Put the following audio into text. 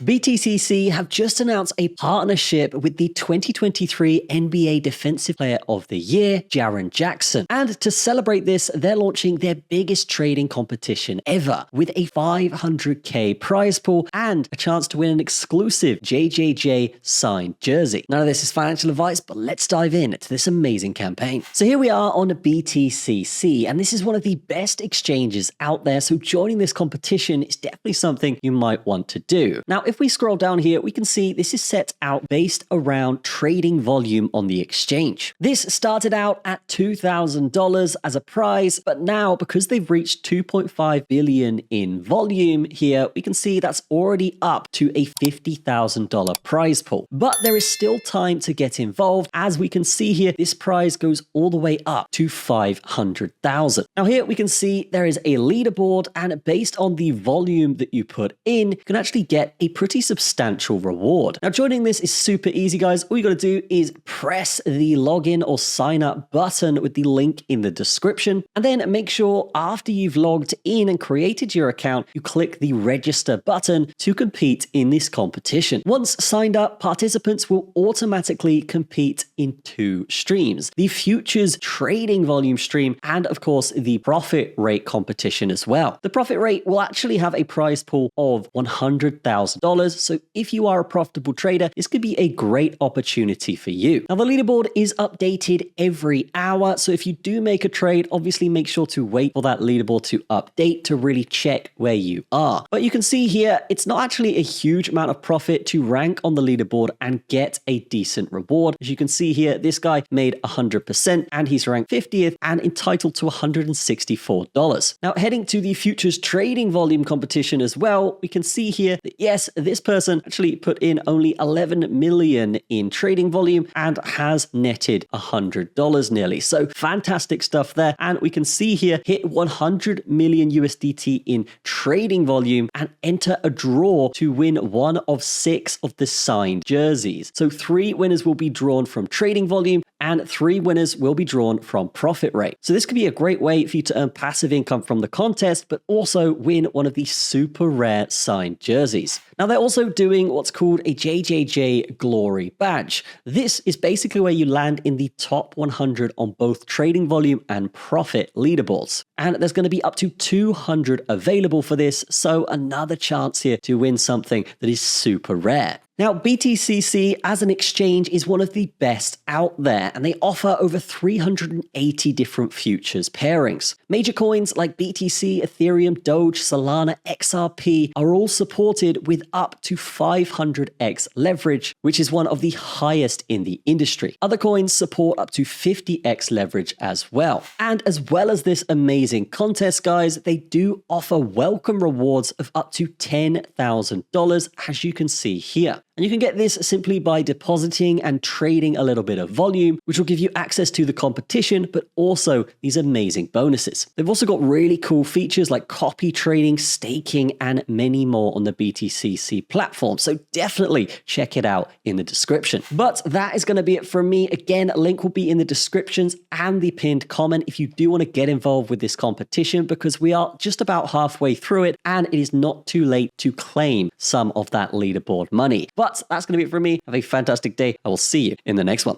BTCC have just announced a partnership with the 2023 NBA Defensive Player of the Year, Jaren Jackson. And to celebrate this, they're launching their biggest trading competition ever with a $500K prize pool and a chance to win an exclusive JJJ signed jersey. None of this is financial advice, but let's dive into this amazing campaign. So here we are on BTCC, and this is one of the best exchanges out there. So joining this competition is definitely something you might want to do. Now, if we scroll down here, we can see this is set out based around trading volume on the exchange. This started out at $2,000 as a prize, but now because they've reached 2.5 billion in volume here, we can see that's already up to a $50,000 prize pool. But there is still time to get involved. As we can see here, this prize goes all the way up to 500,000. Now here we can see there is a leaderboard, and based on the volume that you put in, you can actually get a pretty substantial reward. Now, joining this is super easy, guys. All you got to do is press the login or sign up button with the link in the description, and then make sure after you've logged in and created your account, you click the register button to compete in this competition. Once signed up, participants will automatically compete in two streams: the futures trading volume stream and, of course, the profit rate competition as well. The profit rate will actually have a prize pool of $100,000. So if you are a profitable trader, this could be a great opportunity for you. Now, the leaderboard is updated every hour. So if you do make a trade, obviously make sure to wait for that leaderboard to update to really check where you are. But you can see here, it's not actually a huge amount of profit to rank on the leaderboard and get a decent reward. As you can see here, this guy made 100% and he's ranked 50th and entitled to $164. Now, heading to the futures trading volume competition as well, we can see here that yes, this person actually put in only 11 million in trading volume and has netted $100 nearly. So fantastic stuff there. And we can see here, hit 100 million USDT in trading volume and enter a draw to win one of 6 of the signed jerseys. So 3 winners will be drawn from trading volume and 3 winners will be drawn from profit rate. So this could be a great way for you to earn passive income from the contest, but also win one of these super rare signed jerseys. Now, they're also doing what's called a JJJ Glory Badge. This is basically where you land in the top 100 on both trading volume and profit leaderboards. And there's going to be up to 200 available for this, so another chance here to win something that is super rare. Now, BTCC as an exchange is one of the best out there, and they offer over 380 different futures pairings. Major coins like BTC, Ethereum, Doge, Solana, XRP are all supported with up to 500x leverage, which is one of the highest in the industry. Other coins support up to 50x leverage as well. And as well as this amazing contest, guys, they do offer welcome rewards of up to $10,000, as you can see here. And you can get this simply by depositing and trading a little bit of volume, which will give you access to the competition, but also these amazing bonuses. They've also got really cool features like copy trading, staking, and many more on the BTCC platform. So definitely check it out in the description. But that is going to be it from me. Again, a link will be in the descriptions and the pinned comment if you do want to get involved with this competition, because we are just about halfway through it and it is not too late to claim some of that leaderboard money. But that's going to be it from me. Have a fantastic day. I will see you in the next one.